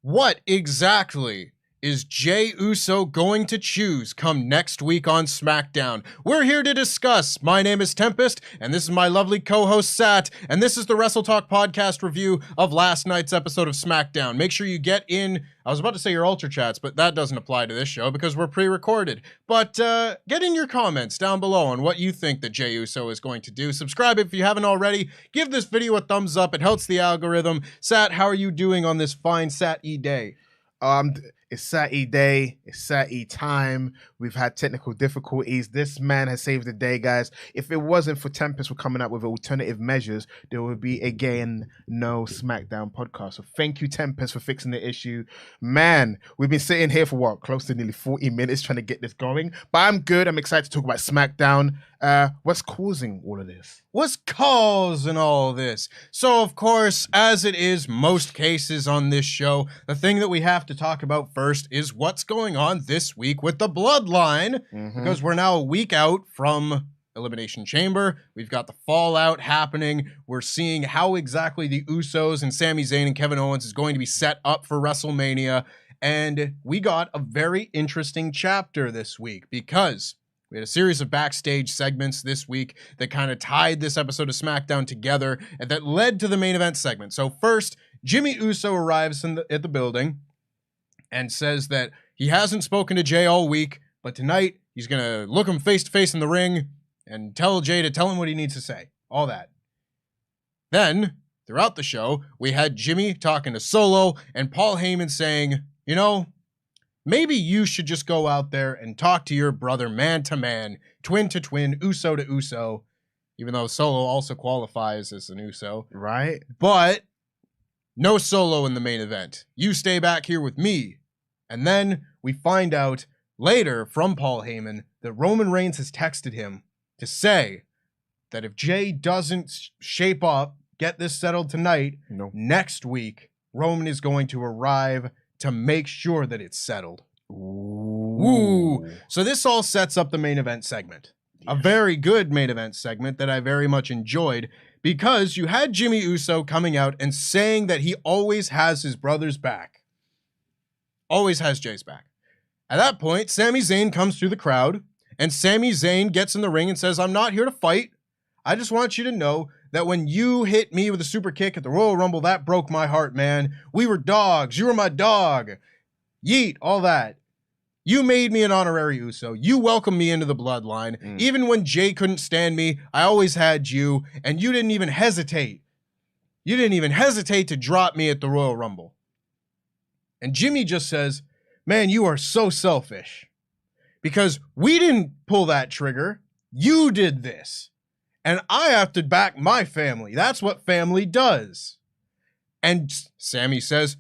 What exactly is Jey Uso going to choose come next week on SmackDown? We're here to discuss. My name is Tempest, and this is my lovely co-host Sat, and this is the WrestleTalk Podcast review of last night's episode of SmackDown. Make sure you get in, I was about to say your Ultra Chats, but that doesn't apply to this show because we're pre-recorded. But get in your comments down below on what you think that Jey Uso is going to do. Subscribe if you haven't already. Give this video a thumbs up. It helps the algorithm. Sat, how are you doing on this fine Sat-E day? It's Sat-E day, it's Sat-E time. We've had technical difficulties. This man has saved the day, guys. If it wasn't for Tempest for coming up with alternative measures, there would be, again, no SmackDown podcast. So thank you, Tempest, for fixing the issue. Man, we've been sitting here for what? Close to nearly 40 minutes trying to get this going. But I'm good. I'm excited to talk about SmackDown. What's causing all of this? What's causing all this? So, of course, as it is most cases on this show, the thing that we have to talk about first is what's going on this week with the Bloodline, because we're now a week out from Elimination Chamber. We've got the fallout happening. We're seeing how exactly the Usos and Sami Zayn and Kevin Owens is going to be set up for WrestleMania. And we got a very interesting chapter this week because we had a series of backstage segments this week that kind of tied this episode of SmackDown together and that led to the main event segment. So first, Jimmy Uso arrives at the building and says that he hasn't spoken to Jey all week, but tonight he's going to look him face to face in the ring and tell Jey to tell him what he needs to say. All that. Then, throughout the show, we had Jimmy talking to Solo and Paul Heyman saying, you know, maybe you should just go out there and talk to your brother man to man, twin to twin, Uso to Uso, even though Solo also qualifies as an Uso. Right. But no Solo in the main event. You stay back here with me. And then we find out later from Paul Heyman that Roman Reigns has texted him to say that if Jey doesn't shape up, get this settled tonight, next week, Roman is going to arrive to make sure that it's settled. Ooh. So this all sets up the main event segment. Yes. A very good main event segment that I very much enjoyed because you had Jimmy Uso coming out and saying that he always has his brother's back. Always has Jey's back. At that point, Sami Zayn comes through the crowd and Sami Zayn gets in the ring and says, I'm not here to fight. I just want you to know that when you hit me with a super kick at the Royal Rumble, that broke my heart, man. We were dogs. You were my dog. Yeet, all that. You made me an honorary Uso. You welcomed me into the Bloodline. Even when Jey couldn't stand me, I always had you, and you didn't even hesitate. You didn't even hesitate to drop me at the Royal Rumble. And Jimmy just says, man, you are so selfish. Because we didn't pull that trigger. You did this. And I have to back my family. That's what family does. And Sami says,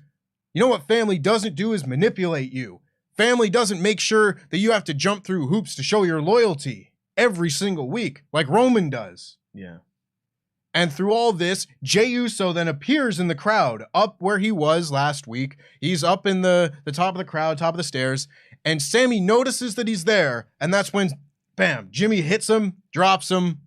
you know what family doesn't do is manipulate you. Family doesn't make sure that you have to jump through hoops to show your loyalty every single week, like Roman does. Yeah. And through all this, Jey Uso then appears in the crowd, up where he was last week. He's up in the top of the crowd, top of the stairs, and Sami notices that he's there, and that's when, bam, Jimmy hits him, drops him.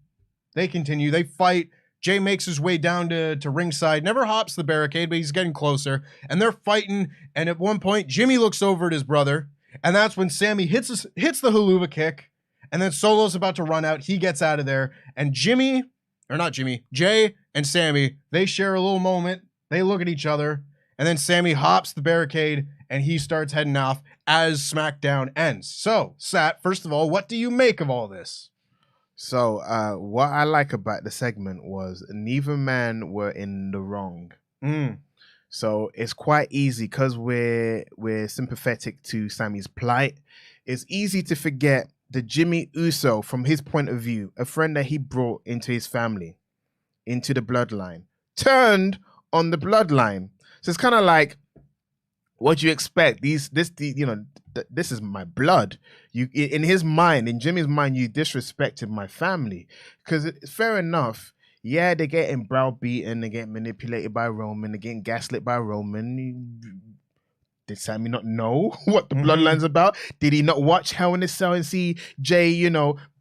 They continue, they fight. Jey makes his way down to ringside, never hops the barricade, but he's getting closer, and they're fighting, and at one point, Jimmy looks over at his brother, and that's when Sami hits the haluva kick, and then Solo's about to run out. He gets out of there, and Jey and Sami, they share a little moment. They look at each other, and then Sami hops the barricade, and he starts heading off as SmackDown ends. So, Sat, first of all, what do you make of all this? So, what I like about the segment was neither man were in the wrong. So it's quite easy because we're sympathetic to Sami's plight. It's easy to forget that Jimmy Uso, from his point of view, a friend that he brought into his family, into the bloodline, turned on the bloodline. So it's kind of like, what do you expect? This is my blood. You, in his mind, in Jimmy's mind, you disrespected my family. Because it's fair enough. Yeah, they're getting browbeaten, they're getting manipulated by Roman, they're getting gaslit by Roman. Did Sami not know what the Bloodline's about? Did he not watch Hell in a Cell and see Jey,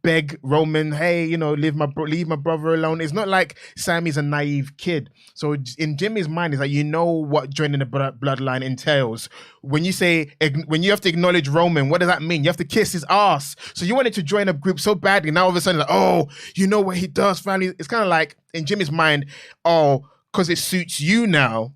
beg Roman, hey, leave my brother alone? It's not like Sami's a naive kid. So in Jimmy's mind, it's like, what joining the Bloodline entails. When you have to acknowledge Roman, what does that mean? You have to kiss his ass. So you wanted to join a group so badly. Now all of a sudden, like, oh, you know what he does, family. It's kind of like in Jimmy's mind, oh, because it suits you now.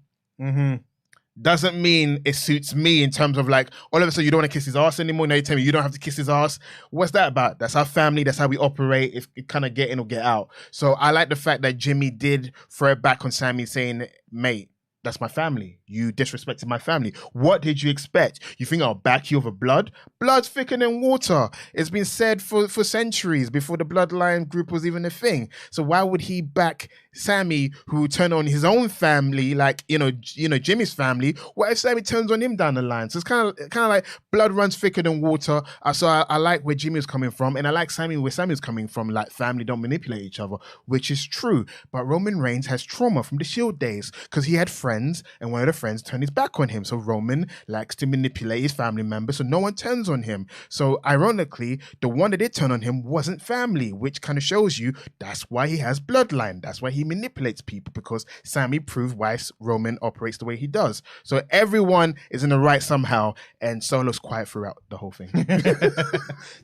Doesn't mean it suits me in terms of like, all of a sudden you don't want to kiss his ass anymore. Now you tell me you don't have to kiss his ass. What's that about? That's our family. That's how we operate. If it kind of get in or get out. So I like the fact that Jimmy did throw it back on Sami saying, mate, that's my family. You disrespected my family. What did you expect? You think I'll back you over blood? Blood's thicker than water. It's been said for centuries before the Bloodline group was even a thing. So why would he back Sami, who turned on his own family, like Jimmy's family? What if Sami turns on him down the line? So it's kind of like blood runs thicker than water. So I like where Jimmy was coming from, and I like where Sami's coming from. Like, family don't manipulate each other, which is true. But Roman Reigns has trauma from the Shield days because he had friends, and one of the friends turned his back on him. So Roman likes to manipulate his family members, so no one turns on him. So ironically, the one that did turn on him wasn't family, which kind of shows you that's why he has bloodline. That's why he manipulates people, because Sami proved why Roman operates the way he does. So everyone is in the right somehow, and Solo's quiet throughout the whole thing.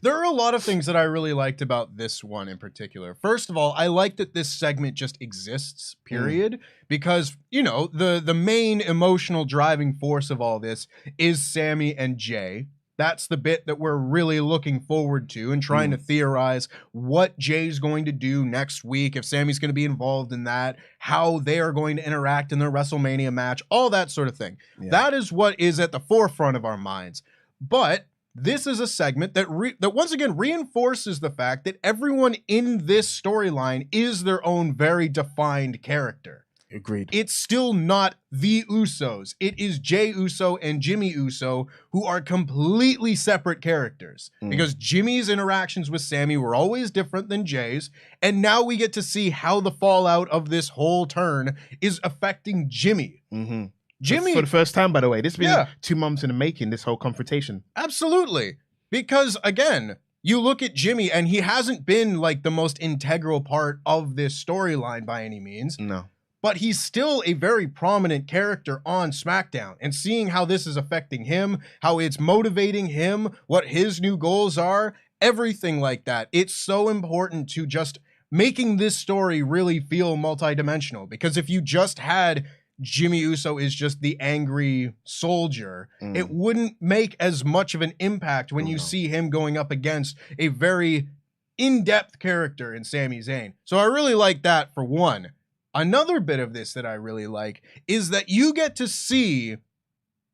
There are a lot of things that I really liked about this one in particular. First of all, I like that this segment just exists, period, because, the main emotional driving force of all this is Sami and Jey. That's the bit that we're really looking forward to and trying to theorize what Jay's going to do next week, if Sami's going to be involved in that, how they are going to interact in their WrestleMania match, all that sort of thing. Yeah. That is what is at the forefront of our minds. But this is a segment that once again reinforces the fact that everyone in this storyline is their own very defined character. Agreed. It's still not the Usos. It is Jey Uso and Jimmy Uso, who are completely separate characters. Because Jimmy's interactions with Sami were always different than Jay's, and now we get to see how the fallout of this whole turn is affecting Jimmy. Jimmy, for the first time, by the way. This has been 2 months in the making, this whole confrontation. Absolutely. Because, again, you look at Jimmy, and he hasn't been, like, the most integral part of this storyline by any means. No. But he's still a very prominent character on SmackDown, and seeing how this is affecting him, how it's motivating him, what his new goals are, everything like that. It's so important to just making this story really feel multidimensional, because if you just had Jimmy Uso is just the angry soldier, it wouldn't make as much of an impact when you see him going up against a very in-depth character in Sami Zayn. So I really like that, for one. Another bit of this that I really like is that you get to see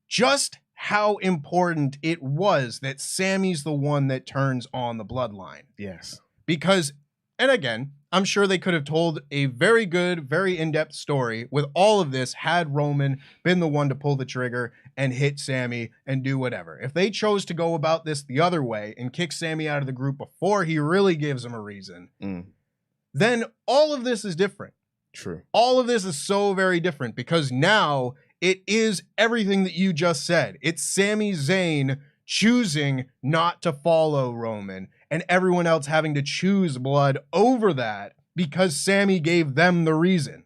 just how important it was that Sami's the one that turns on the bloodline. Yes. Because, and again, I'm sure they could have told a very good, very in-depth story with all of this had Roman been the one to pull the trigger and hit Sami and do whatever. If they chose to go about this the other way and kick Sami out of the group before he really gives him a reason, then all of this is different. True. All of this is so very different, because now it is everything that you just said. It's Sami Zayn choosing not to follow Roman, and everyone else having to choose blood over that because Sami gave them the reason,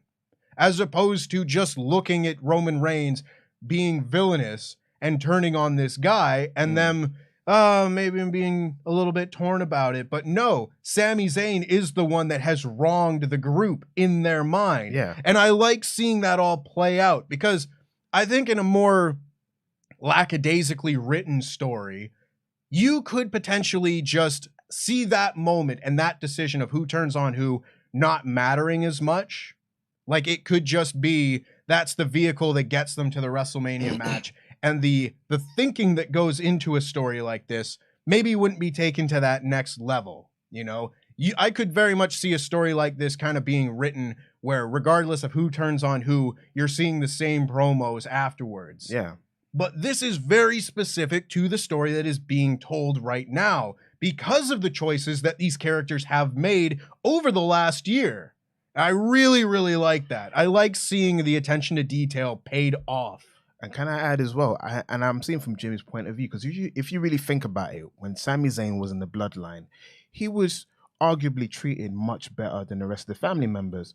as opposed to just looking at Roman Reigns being villainous and turning on this guy and them maybe I'm being a little bit torn about it. But no, Sami Zayn is the one that has wronged the group in their mind. Yeah. And I like seeing that all play out, because I think in a more lackadaisically written story, you could potentially just see that moment and that decision of who turns on who not mattering as much. Like, it could just be that's the vehicle that gets them to the WrestleMania match. And the thinking that goes into a story like this maybe wouldn't be taken to that next level. I could very much see a story like this kind of being written where, regardless of who turns on who, you're seeing the same promos afterwards. Yeah. But this is very specific to the story that is being told right now, because of the choices that these characters have made over the last year. I really, really like that. I like seeing the attention to detail paid off. And can I add as well, and I'm seeing from Jimmy's point of view, because if you really think about it, when Sami Zayn was in the Bloodline, he was arguably treated much better than the rest of the family members.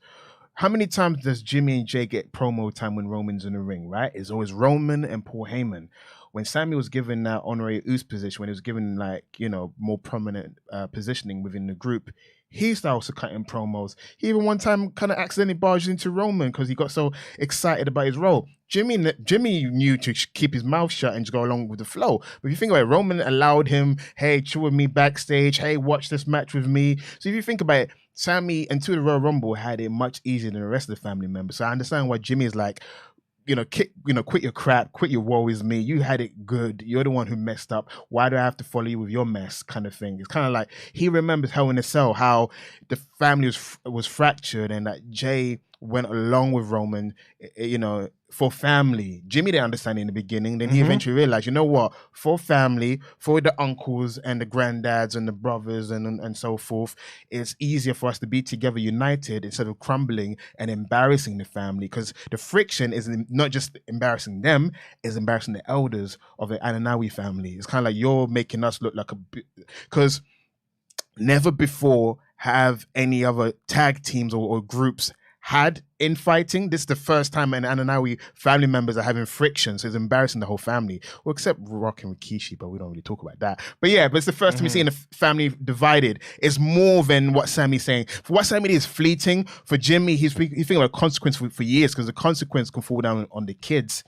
How many times does Jimmy and Jey get promo time when Roman's in the ring, right? It's always Roman and Paul Heyman. When Sami was given that honorary Uso position, when he was given more prominent positioning within the group, he started also cutting promos. He even one time kind of accidentally barged into Roman because he got so excited about his role. Jimmy knew to keep his mouth shut and just go along with the flow. But if you think about it, Roman allowed him, hey, chill with me backstage. Hey, watch this match with me. So if you think about it, Sami until the Royal Rumble had it much easier than the rest of the family members. So I understand why Jimmy is like, quit your crap, quit your woe is me. You had it good. You're the one who messed up. Why do I have to follow you with your mess kind of thing? It's kind of like he remembers Hell in a Cell, how the family was fractured and that Jey went along with Roman, for family. Jimmy didn't understand in the beginning. Then he eventually realized, you know what? For family, for the uncles and the granddads and the brothers and so forth, it's easier for us to be together, united, instead of crumbling and embarrassing the family. Because the friction is not just embarrassing them, it's embarrassing the elders of the Ananawi family. It's kind of like you're making us look like because never before have any other tag teams or groups had infighting. This is the first time an Ananawi family members are having friction, so it's embarrassing the whole family. Well, except Rock and Rikishi, but we don't really talk about that. But it's the first time you're seeing the family divided. It's more than what Sami's saying. For what Sami is fleeting, for Jimmy, he's thinking about consequence for years, because the consequence can fall down on the kids.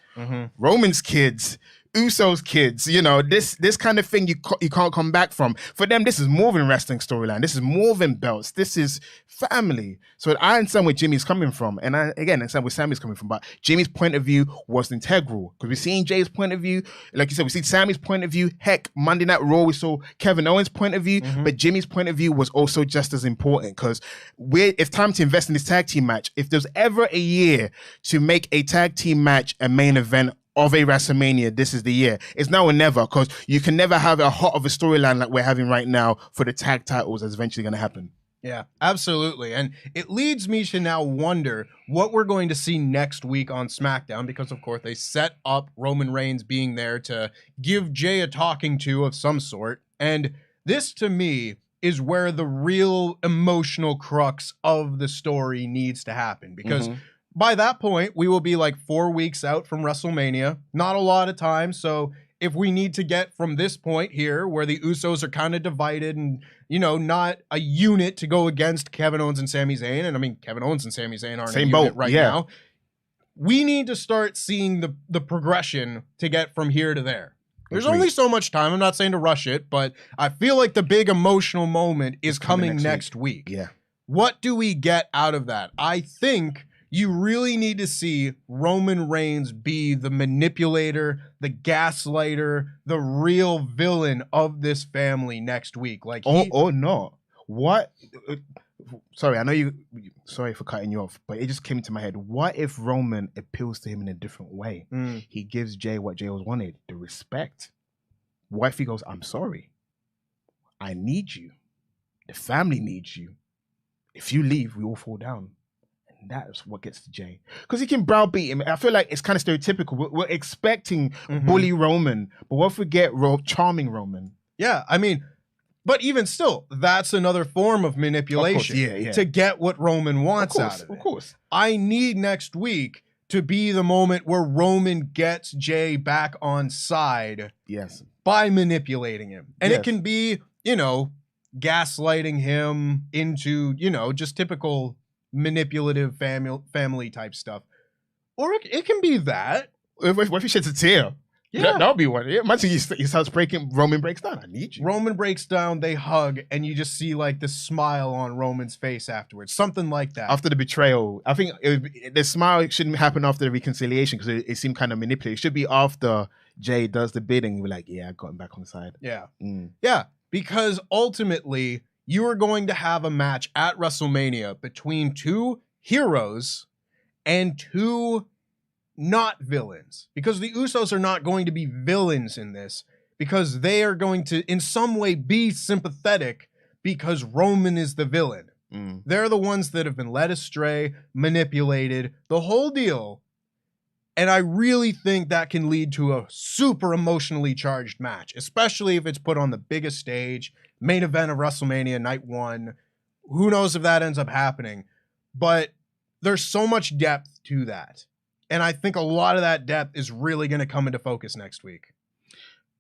Roman's kids, Uso's kids, this kind of thing you can't come back from. For them, this is more than wrestling storyline. This is more than belts. This is family. So I understand where Jimmy's coming from, and I understand where Sami's coming from. But Jimmy's point of view was integral, because we're seeing Jay's point of view. Like you said, we see Sami's point of view. Heck, Monday Night Raw, we saw Kevin Owens' point of view, but Jimmy's point of view was also just as important, because it's time to invest in this tag team match. If there's ever a year to make a tag team match a main event of a WrestleMania, this is the year. It's now or never, because you can never have a hot of a storyline like we're having right now for the tag titles that's eventually going to happen. Yeah, absolutely. And it leads me to now wonder what we're going to see next week on SmackDown, because, of course, they set up Roman Reigns being there to give Jey a talking to of some sort. And this, to me, is where the real emotional crux of the story needs to happen, because by that point, we will be like 4 weeks out from WrestleMania. Not a lot of time. So if we need to get from this point here, where the Usos are kind of divided and, not a unit to go against Kevin Owens and Sami Zayn, and I mean, Kevin Owens and Sami Zayn aren't same a boat unit right now. We need to start seeing the progression to get from here to there. There's only so much time. I'm not saying to rush it, but I feel like the big emotional moment is coming next week. Yeah. What do we get out of that? I think you really need to see Roman Reigns be the manipulator, the gaslighter, the real villain of this family next week. Like, or not. What? Sorry, I know you. Sorry for cutting you off, but it just came into my head. What if Roman appeals to him in a different way? He gives Jey what Jey always wanted, the respect. What if he goes, "I'm sorry. I need you. The family needs you. If you leave, we all fall down." That's what gets to Jey, because he can browbeat him. I feel like it's kind of stereotypical. We're expecting bully Roman, but what if we get charming Roman? Yeah, I mean, but even still, that's another form of manipulation. Of course, yeah. To get what Roman wants out of it. Of course. I need next week to be the moment where Roman gets Jey back on side. Yes. By manipulating him. And it can be, gaslighting him into, just typical manipulative family type stuff, or it can be that. What if he sheds a tear? Yeah, that'll be one. Imagine he starts breaking. Roman breaks down. I need you. Roman breaks down. They hug, and you just see like the smile on Roman's face afterwards. Something like that. After the betrayal, I think the smile shouldn't happen after the reconciliation, because it seemed kind of manipulated. It should be after Jey does the bidding. We're like, yeah, I got him back on the side. Yeah, yeah, because ultimately, you are going to have a match at WrestleMania between two heroes and two not villains. Because the Usos are not going to be villains in this, because they are going to, in some way, be sympathetic because Roman is the villain. They're the ones that have been led astray, manipulated, the whole deal. And I really think that can lead to a super emotionally charged match, especially if it's put on the biggest stage, main event of WrestleMania Night 1. Who knows if that ends up happening? But there's so much depth to that. And I think a lot of that depth is really going to come into focus next week.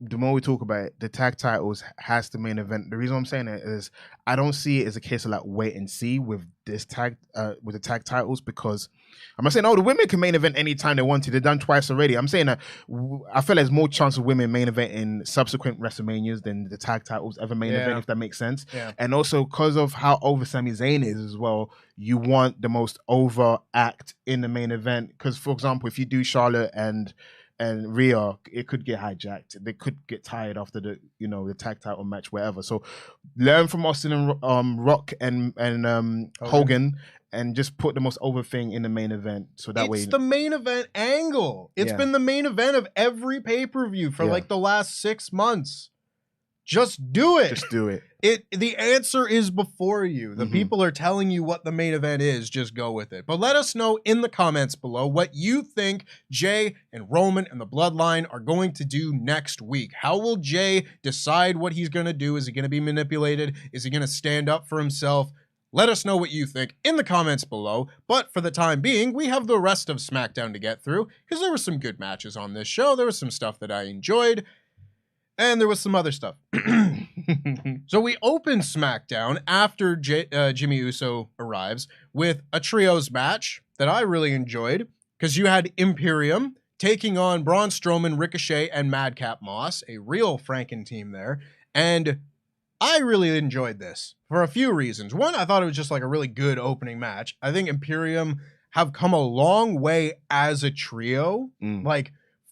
The more we talk about it, the tag titles has the main event. The reason I'm saying it is I don't see it as a case of like wait and see with this tag with the tag titles, because I'm not saying the women can main event anytime they want to. They've done twice already. I'm saying that I feel there's more chance of women main event in subsequent WrestleManias than the tag titles ever main event, if that makes sense. Yeah. And also because of how over Sami Zayn is as well, you want the most over act in the main event. Because for example, if you do Charlotte and Rhea, it could get hijacked. They could get tired after the tag title match, wherever. So learn from Austin and Rock and Hogan, and just put the most over thing in the main event. So that way, it's the main event angle. It's been the main event of every pay-per-view for like the last 6 months. Just do it. Just do it. The answer is before you. The people are telling you what the main event is. Just go with it. But let us know in the comments below what you think Jey and Roman and the Bloodline are going to do next week. How will Jey decide what he's going to do? Is he going to be manipulated? Is he going to stand up for himself? Let us know what you think in the comments below. But for the time being, we have the rest of SmackDown to get through, because there were some good matches on this show. There was some stuff that I enjoyed. And there was some other stuff. So we open SmackDown after Jimmy Uso arrives with a trios match that I really enjoyed, because you had Imperium taking on Braun Strowman, Ricochet, and Madcap Moss, a real Franken team there. And I really enjoyed this for a few reasons. One, I thought it was just like a really good opening match. I think Imperium have come a long way as a trio.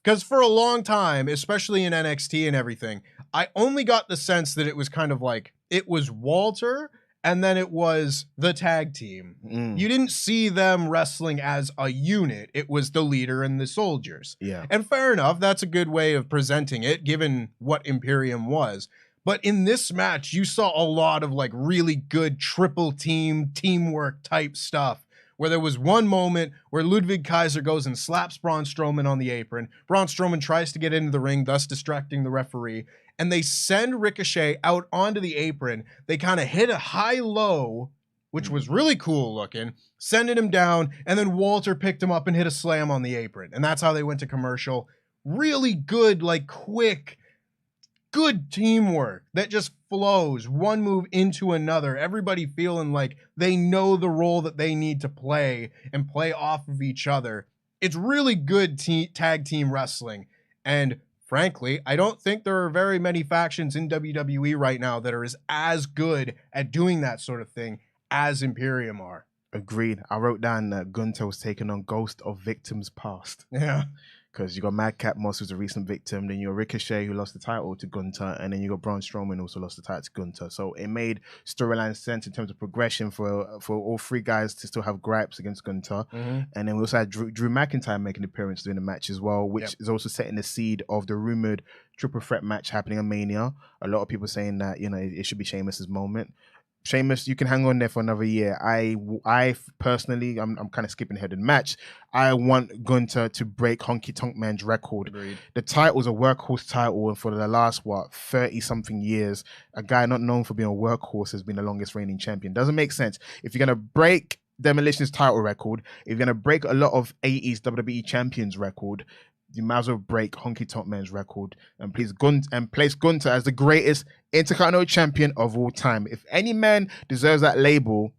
Because for a long time, especially in NXT and everything, I only got the sense that it was kind of like, it was Walter and then it was the tag team. You didn't see them wrestling as a unit. It was the leader and the soldiers. Yeah. And fair enough, that's a good way of presenting it, given what Imperium was. But in this match, you saw a lot of like really good triple teamwork type stuff, where there was one moment where Ludwig Kaiser goes and slaps Braun Strowman on the apron. Braun Strowman tries to get into the ring, thus distracting the referee. And they send Ricochet out onto the apron. They kind of hit a high-low, which was really cool looking, sending him down, and then Walter picked him up and hit a slam on the apron. And that's how they went to commercial. Really good, like quick, good teamwork that just flows one move into another. Everybody feeling like they know the role that they need to play and play off of each other. It's really good tag team wrestling. And frankly, I don't think there are very many factions in WWE right now that are as good at doing that sort of thing as Imperium are. Agreed. I wrote down that Gunther was taking on Ghost of Victims Past. Yeah. Because you got Madcap Moss, who's a recent victim. Then you got Ricochet, who lost the title to Gunther. And then you got Braun Strowman, who also lost the title to Gunther. So it made storyline sense in terms of progression for all three guys to still have gripes against Gunther. And then we also had Drew McIntyre making an appearance during the match as well, which is also setting the seed of the rumored triple threat match happening on Mania. A lot of people saying that, it should be Sheamus's moment. Sheamus, you can hang on there for another year. I personally, I'm kind of skipping ahead in the match. I want Gunther to break Honky Tonk Man's record. Agreed. The title's a workhorse title, and for the last 30-something years, a guy not known for being a workhorse has been the longest reigning champion. Doesn't make sense. If you're gonna break Demolition's title record, if you're gonna break a lot of 80s WWE champions record, you might as well break Honky Tonk Man's record and place Gunther as the greatest Intercontinental Champion of all time. If any man deserves that label,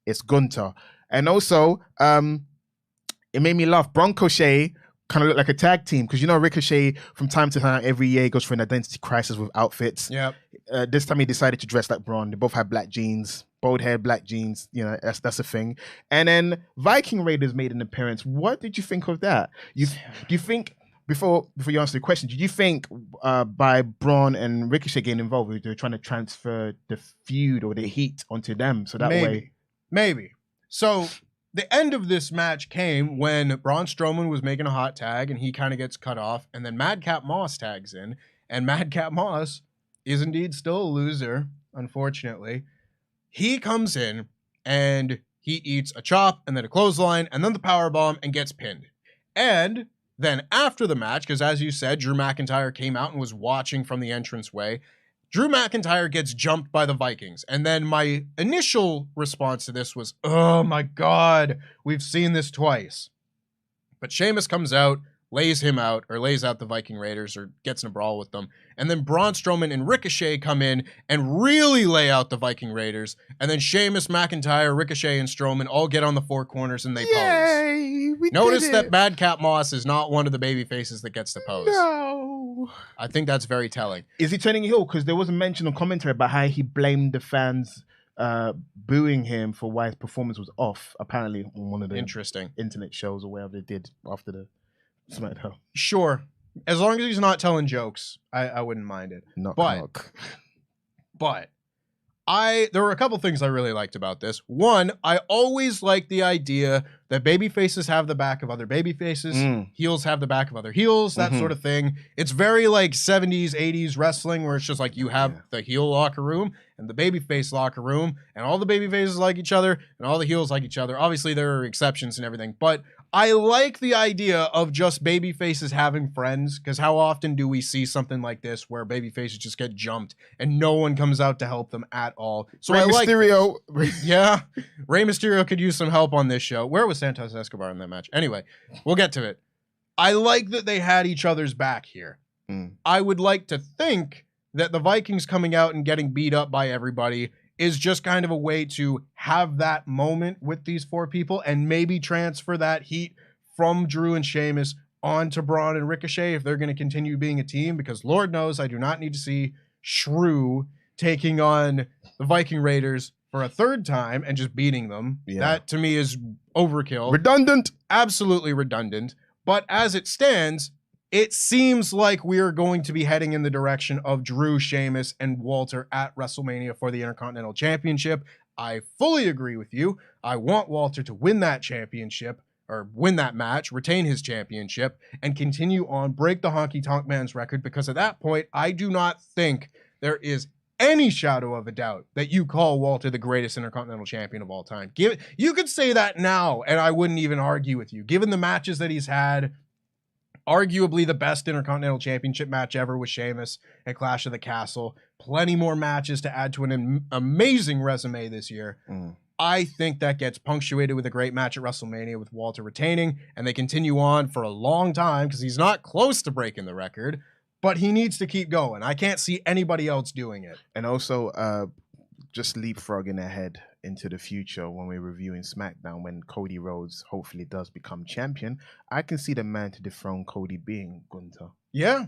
it's Gunther. And also, it made me laugh. Ricochet kind of looked like a tag team, because Ricochet from time to time every year goes for an identity crisis with outfits. Yeah. This time he decided to dress like Braun. They both had black jeans, bold hair, black jeans. That's a thing. And then Viking Raiders made an appearance. What did you think of that? Do you think? Before you answer the question, did you think by Braun and Ricochet getting involved, they're trying to transfer the feud or the heat onto them? So that way... Maybe. So the end of this match came when Braun Strowman was making a hot tag and he kind of gets cut off, and then Madcap Moss tags in, and Madcap Moss is indeed still a loser, unfortunately. He comes in and he eats a chop and then a clothesline and then the powerbomb and gets pinned. And Then after the match, because as you said, Drew McIntyre came out and was watching from the entranceway, Drew McIntyre gets jumped by the Vikings. And then my initial response to this was, oh my God, we've seen this twice. But Sheamus comes out, lays out the Viking Raiders, or gets in a brawl with them. And then Braun Strowman and Ricochet come in and really lay out the Viking Raiders. And then Sheamus, McIntyre, Ricochet, and Strowman all get on the four corners and they pose. Notice that Madcap Moss is not one of the baby faces that gets to pose. No. I think that's very telling. Is he turning heel? Because there was a mention of commentary about how he blamed the fans booing him for why his performance was off, apparently on one of the internet shows or whatever they did after the SmackDown. Sure. As long as he's not telling jokes, I wouldn't mind it. But there were a couple things I really liked about this. One, I always like the idea that baby faces have the back of other baby faces, heels have the back of other heels, that sort of thing. It's very like 70s, 80s wrestling where it's just like you have the heel locker room and the baby face locker room, and all the baby faces like each other and all the heels like each other. Obviously, there are exceptions and everything, but I like the idea of just baby faces having friends, because how often do we see something like this where baby faces just get jumped and no one comes out to help them at all? So Rey Mysterio. Yeah, Rey Mysterio could use some help on this show. Where was Santos Escobar in that match? Anyway, we'll get to it. I like that they had each other's back here. I would like to think that the Vikings coming out and getting beat up by everybody is just kind of a way to have that moment with these four people and maybe transfer that heat from Drew and Sheamus onto Braun and Ricochet if they're going to continue being a team, because Lord knows I do not need to see Shrew taking on the Viking Raiders for a third time and just beating them. That to me is overkill. Redundant. Absolutely redundant. But as it stands, it seems like we're going to be heading in the direction of Drew, Sheamus, and Walter at WrestleMania for the Intercontinental Championship. I fully agree with you. I want Walter to win that championship, or win that match, retain his championship, and continue on, break the Honky Tonk Man's record, because at that point, I do not think there is any shadow of a doubt that you call Walter the greatest Intercontinental Champion of all time. You could say that now, and I wouldn't even argue with you. Given the matches that he's had, arguably the best Intercontinental Championship match ever with Sheamus at Clash of the Castle. Plenty more matches to add to an amazing resume this year. I think that gets punctuated with a great match at WrestleMania with Walter retaining, and they continue on for a long time because he's not close to breaking the record, but he needs to keep going. I can't see anybody else doing it. And also, just leapfrogging ahead into the future when we're reviewing SmackDown, when Cody Rhodes hopefully does become champion, I can see the man to dethrone Cody being Gunther. Yeah,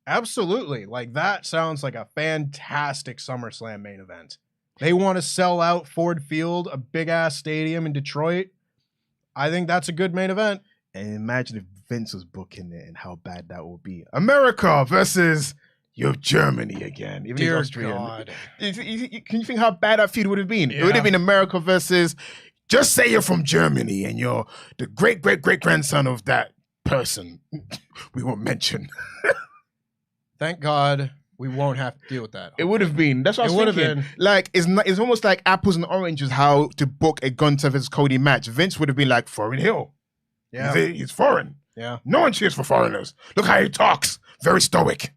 absolutely. Like, that sounds like a fantastic SummerSlam main event. They want to sell out Ford Field, a big-ass stadium in Detroit. I think that's a good main event. And imagine if Vince was booking it and how bad that would be. America versus Germany again. Even Dear Austrian. God. Can you think how bad that feud would have been? It would have been America versus, just say you're from Germany and you're the great-great-great-grandson of that person we won't mention. Thank God we won't have to deal with that. It would have been. That's what I was thinking. Like, it's almost like apples and oranges how to book a Gunther versus Cody match. Vince would have been like, Foreign Hill. Yeah. He's foreign. Yeah. No one cheers for foreigners. Look how he talks. Very stoic.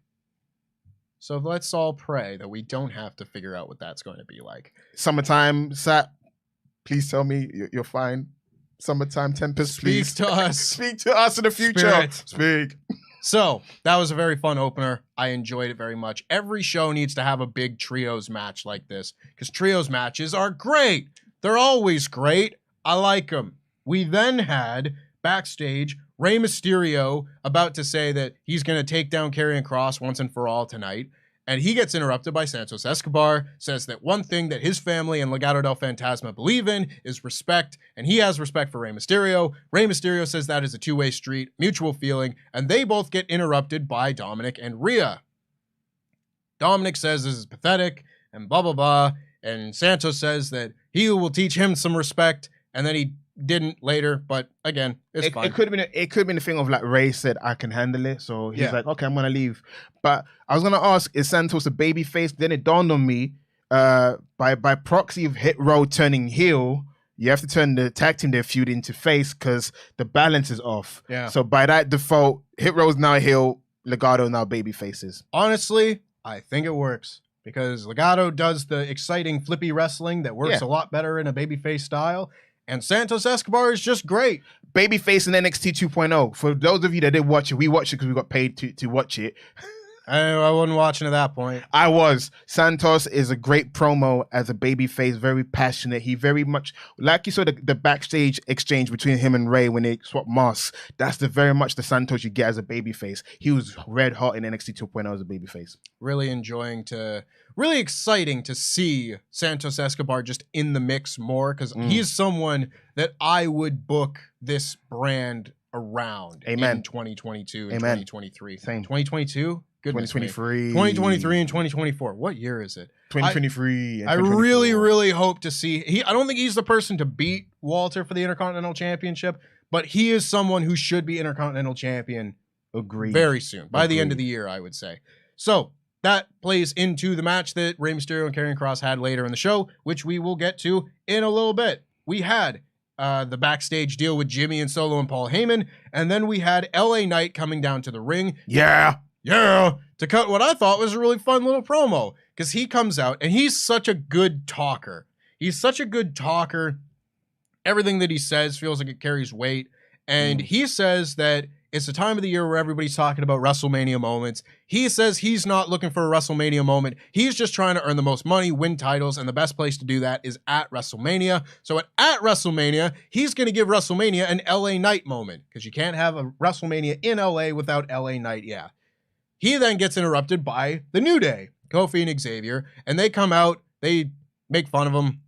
So let's all pray that we don't have to figure out what that's going to be like. Summertime, Sat, please tell me you're fine. Summertime Tempest, please. Speak to us. Speak to us in the future. Spirit. Speak. So that was a very fun opener. I enjoyed it very much. Every show needs to have a big trios match like this, because trios matches are great. They're always great. I like them. We then had backstage Rey Mysterio about to say that he's going to take down Karrion Kross once and for all tonight. And he gets interrupted by Santos Escobar, says that one thing that his family and Legado del Fantasma believe in is respect, and he has respect for Rey Mysterio. Rey Mysterio says that is a two-way street, mutual feeling, and they both get interrupted by Dominik and Rhea. Dominik says this is pathetic, and blah, blah, blah, and Santos says that he will teach him some respect, and then he didn't later, but again, it's fine. It could have been a thing of like Ray said, I can handle it. So he's like, okay, I'm gonna leave. But I was gonna ask, is Santos a baby face? Then it dawned on me, by proxy of Hit Row turning heel, You have to turn the tag team their feud into face because the balance is off. Yeah. So by that default, Hit Row's now heel, Legado now baby faces. Honestly, I think it works because Legado does the exciting flippy wrestling that works a lot better in a babyface style. And Santos Escobar is just great. Babyface in NXT 2.0. For those of you that did watch it, we watched it because we got paid to watch it. I wasn't watching at that point. I was. Santos is a great promo as a babyface, very passionate. He very much, like you saw the backstage exchange between him and Ray when they swapped masks. That's very much the Santos you get as a babyface. He was red hot in NXT 2.0 as a babyface. Really exciting to see Santos Escobar just in the mix more because he's someone that I would book this brand around in 2022 and 2023. Same. 2022? 2023. 2023 and 2024. What year is it? 2023 and I really, really hope to see... I don't think he's the person to beat Walter for the Intercontinental Championship, but he is someone who should be Intercontinental Champion very soon. By the end of the year, I would say. So, that plays into the match that Rey Mysterio and Karrion Kross had later in the show, which we will get to in a little bit. We had the backstage deal with Jimmy and Solo and Paul Heyman, and then we had LA Knight coming down to the ring. Yeah, to cut what I thought was a really fun little promo, because he comes out, and he's such a good talker. Everything that he says feels like it carries weight, and he says that it's the time of the year where everybody's talking about WrestleMania moments. He says he's not looking for a WrestleMania moment. He's just trying to earn the most money, win titles, and the best place to do that is at WrestleMania. So at WrestleMania, he's going to give WrestleMania an LA Knight moment, because you can't have a WrestleMania in LA without LA Knight, He then gets interrupted by the New Day, Kofi and Xavier, and they come out, they make fun of him.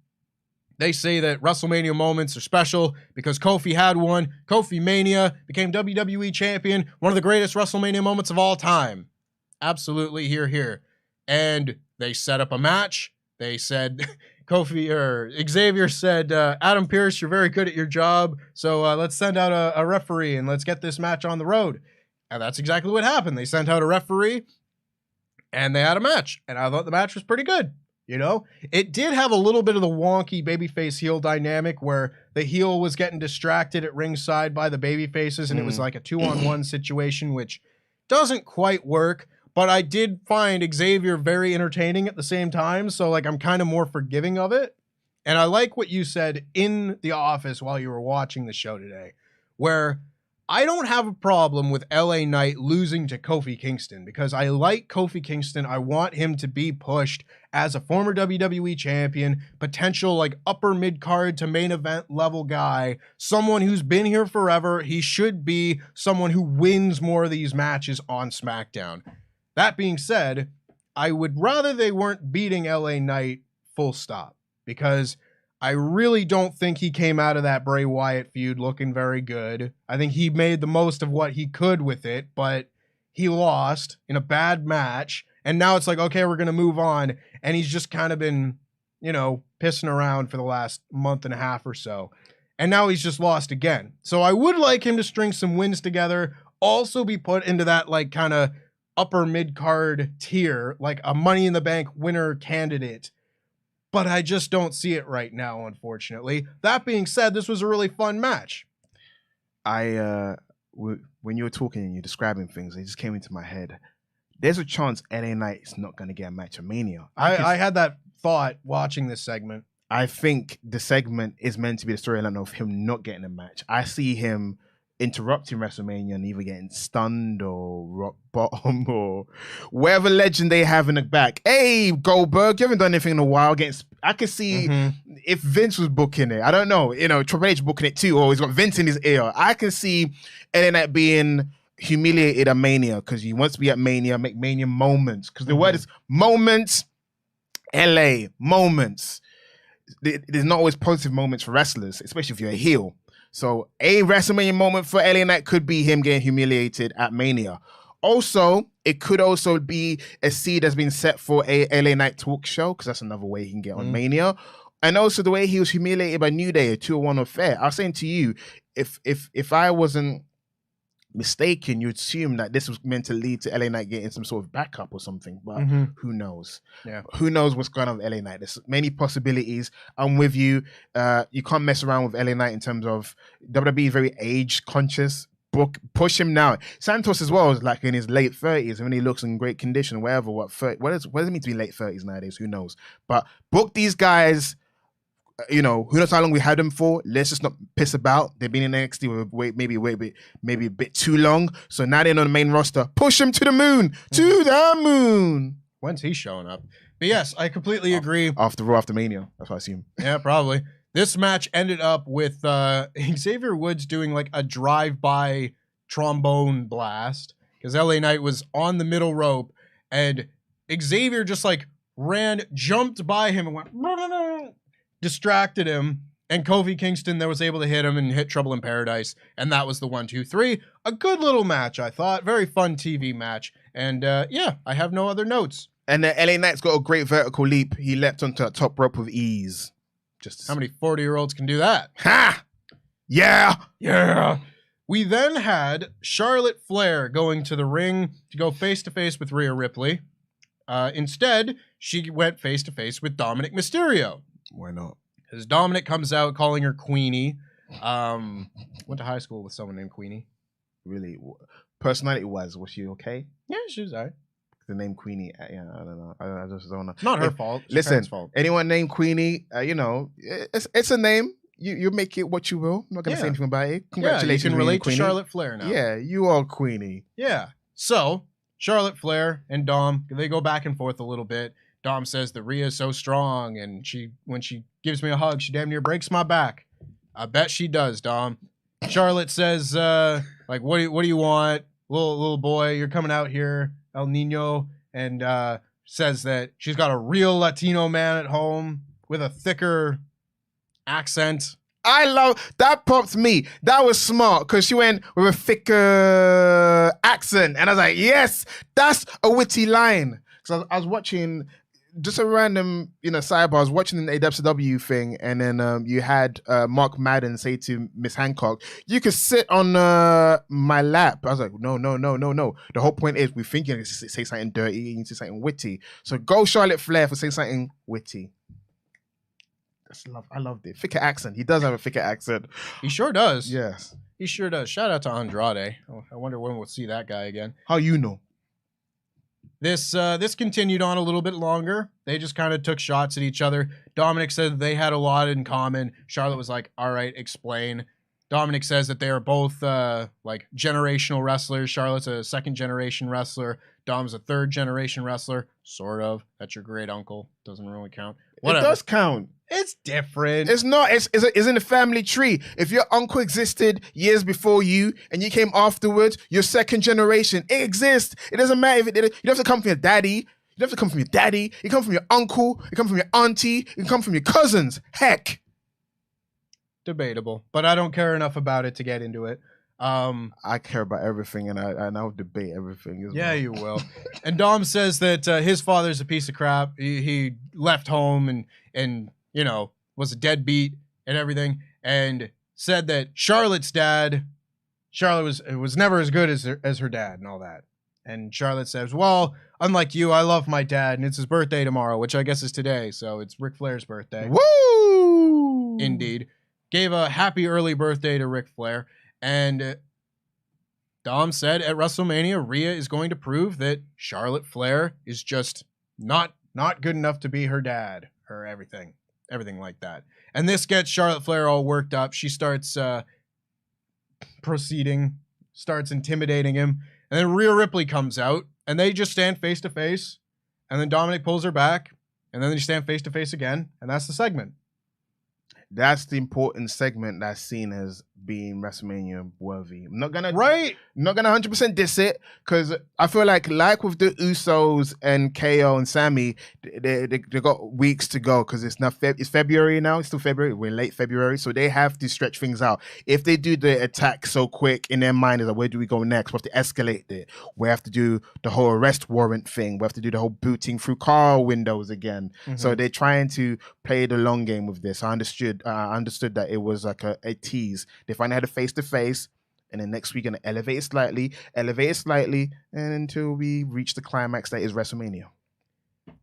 They say that WrestleMania moments are special because Kofi had one. Kofi Mania became WWE champion, one of the greatest WrestleMania moments of all time. Absolutely, here. And they set up a match. They said, Xavier said, Adam Pearce, you're very good at your job, so let's send out a referee and let's get this match on the road. And that's exactly what happened. They sent out a referee and they had a match. And I thought the match was pretty good. It did have a little bit of the wonky babyface heel dynamic where the heel was getting distracted at ringside by the babyfaces, and it was like a 2-on-1 situation, which doesn't quite work. But I did find Xavier very entertaining at the same time, so I'm kind of more forgiving of it. And I like what you said in the office while you were watching the show today, where I don't have a problem with LA Knight losing to Kofi Kingston because I like Kofi Kingston. I want him to be pushed as a former WWE champion, potential upper mid-card to main event level guy, someone who's been here forever. He should be someone who wins more of these matches on SmackDown. That being said, I would rather they weren't beating LA Knight full stop, because I really don't think he came out of that Bray Wyatt feud looking very good. I think he made the most of what he could with it, but he lost in a bad match. And now it's okay, we're going to move on. And he's just kind of been, pissing around for the last month and a half or so. And now he's just lost again. So I would like him to string some wins together, also be put into that kind of upper mid-card tier, like a Money in the Bank winner candidate. But I just don't see it right now, unfortunately. That being said, this was a really fun match. When you were talking and you're describing things, it just came into my head. There's a chance LA Knight is not going to get a match at Mania. I had that thought watching this segment. I think the segment is meant to be the storyline of him not getting a match. I see him interrupting WrestleMania and either getting stunned or rock bottom or whatever legend they have in the back. Hey, Goldberg, you haven't done anything in a while. I could see if Vince was booking it. I don't know. Triple H booking it too, or he's got Vince in his ear. I can see LA Knight being humiliated at Mania because he wants to be at Mania, make Mania moments. Because the word is moments, LA, moments. There's not always positive moments for wrestlers, especially if you're a heel. So a WrestleMania moment for LA Knight could be him getting humiliated at Mania. Also, it could also be a seed that's been set for a LA Knight talk show, because that's another way he can get on Mania. And also the way he was humiliated by New Day, a 2-1 affair. I was saying to you, if I wasn't mistaken, you'd assume that this was meant to lead to LA Knight getting some sort of backup or something, but who knows? Yeah. Who knows what's going on with LA Knight? There's many possibilities. I'm with you. You can't mess around with LA Knight in terms of WWE is very age conscious. Push him now. Santos as well is like in his late 30s and he looks in great condition, whatever. What does it mean to be late 30s nowadays? Who knows? But book these guys. You know, who knows how long we had them for? Let's just not piss about. They've been in NXT maybe a bit too long. So now they're on the main roster. Push them to the moon. To the moon. When's he showing up? But yes, I completely agree. After Raw, after Mania. That's what I assume. Yeah, probably. This match ended up with Xavier Woods doing like a drive-by trombone blast because LA Knight was on the middle rope and Xavier just like jumped by him and went, distracted him, and Kofi Kingston there was able to hit him and hit Trouble in Paradise, and that was the 1, 2, 3. A good little match, I thought. Very fun TV match, and yeah, I have no other notes. And LA Knight's got a great vertical leap. He leapt onto that top rope with ease. How many 40-year-olds can do that? Ha! Yeah! Yeah! We then had Charlotte Flair going to the ring to go face-to-face with Rhea Ripley. Instead, she went face-to-face with Dominik Mysterio. Why not? Because Dominik comes out calling her Queenie. Went to high school with someone named Queenie. Really? Personality-wise, was she okay? Yeah, she was all right. The name Queenie, yeah, I don't know. I just don't know. It's not her fault. It's listen, fault. Anyone named Queenie, you know, it's a name. You make it what you will. I'm not going to say anything about it. Congratulations, you can relate to Queenie. Charlotte Flair now. Yeah, you are Queenie. Yeah. So, Charlotte Flair and Dom, they go back and forth a little bit. Dom says that Rhea is so strong, and when she gives me a hug, she damn near breaks my back. I bet she does, Dom. Charlotte says, like, what do you want? Little boy, you're coming out here, El Nino, and says that she's got a real Latino man at home with a thicker accent. I love that. Popped me. That was smart because she went with a thicker accent, and I was like, yes, that's a witty line. Because I was watching just a random, sidebar. I was watching an AWW thing, and then you had Mark Madden say to Miss Hancock, "You could sit on my lap." I was like, no. The whole point is we think you need to say something dirty, you need to say something witty. So go Charlotte Flair for saying something witty. I loved it. Thicker accent. He does have a thicker accent. He sure does. Yes. He sure does. Shout out to Andrade. I wonder when we'll see that guy again. How you know? This continued on a little bit longer. They just kind of took shots at each other. Dominik said they had a lot in common. Charlotte was like, all right, explain. Dominik says that they are both like generational wrestlers. Charlotte's a second-generation wrestler. Dom's a third-generation wrestler. Sort of. That's your great uncle. Doesn't really count. Whatever. It does count. It's different. It's not. It's in the family tree. If your uncle existed years before you and you came afterwards, you're second generation. It exists. It doesn't matter if it didn't. You don't have to come from your daddy. You don't have to come from your daddy. You come from your uncle. You come from your auntie. You come from your cousins. Heck. Debatable, but I don't care enough about it to get into it. I care about everything, and I'll debate everything. Yeah, you will. And Dom says that his father's a piece of crap. He left home and was a deadbeat and everything, and said that Charlotte's dad, Charlotte was never as good as her dad and all that. And Charlotte says, well, unlike you, I love my dad, and it's his birthday tomorrow, which I guess is today, so it's Ric Flair's birthday. Woo! Indeed. Gave a happy early birthday to Ric Flair. And Dom said at WrestleMania, Rhea is going to prove that Charlotte Flair is just not good enough to be her dad, her everything like that. And this gets Charlotte Flair all worked up. She starts starts intimidating him. And then Rhea Ripley comes out, and they just stand face to face. And then Dominik pulls her back, and then they stand face to face again. And that's the segment. That's the important segment that's seen as being WrestleMania worthy. I'm not gonna 100% diss it because I feel like with the Usos and KO and Sami, they got weeks to go because it's February now. It's still February. We're late February, so they have to stretch things out. If they do the attack so quick in their mind, is like, where do we go next? We have to escalate it. We have to do the whole arrest warrant thing. We have to do the whole booting through car windows again. Mm-hmm. So they're trying to play the long game with this. I understood that it was like a tease. They finally had a face-to-face, and then next week gonna elevate it slightly, and until we reach the climax that is WrestleMania.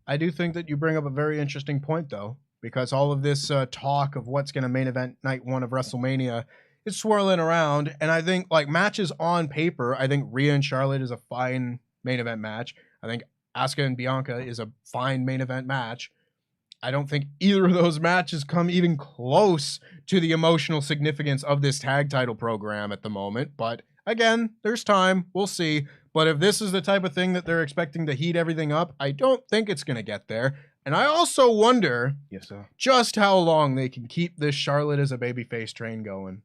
I do think that you bring up a very interesting point, though, because all of this talk of what's going to main event night one of WrestleMania is swirling around, and I think like matches on paper, I think Rhea and Charlotte is a fine main event match. I think Asuka and Bianca is a fine main event match. I don't think either of those matches come even close to the emotional significance of this tag title program at the moment. But again, there's time. We'll see. But if this is the type of thing that they're expecting to heat everything up, I don't think it's going to get there. And I also wonder just how long they can keep this Charlotte as a babyface train going.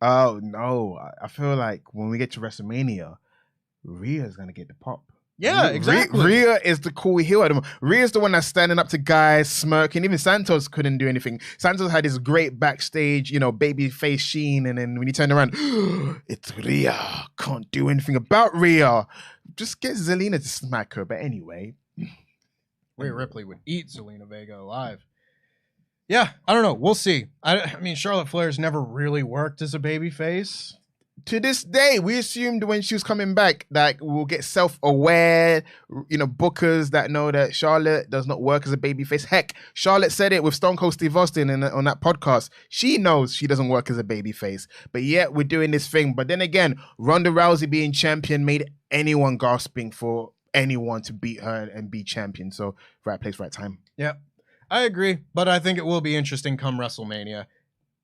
Oh, no. I feel like when we get to WrestleMania, Rhea's going to get the pop. Yeah, exactly. Rhea is the cool heel at the moment. Rhea's the one that's standing up to guys, smirking. Even Santos couldn't do anything. Santos had this great backstage, baby face sheen, and then when he turned around, it's Rhea. Can't do anything about Rhea. Just get Zelina to smack her. But anyway. Rhea Ripley would eat Zelina Vega alive. Yeah, I don't know. We'll see. I mean, Charlotte Flair's never really worked as a babyface. To this day, we assumed when she was coming back that we'll get self-aware, bookers that know that Charlotte does not work as a babyface. Heck, Charlotte said it with Stone Cold Steve Austin on that podcast. She knows she doesn't work as a babyface, but yet we're doing this thing. But then again, Ronda Rousey being champion made anyone gasping for anyone to beat her and be champion. So right place, right time. Yeah, I agree, but I think it will be interesting come WrestleMania.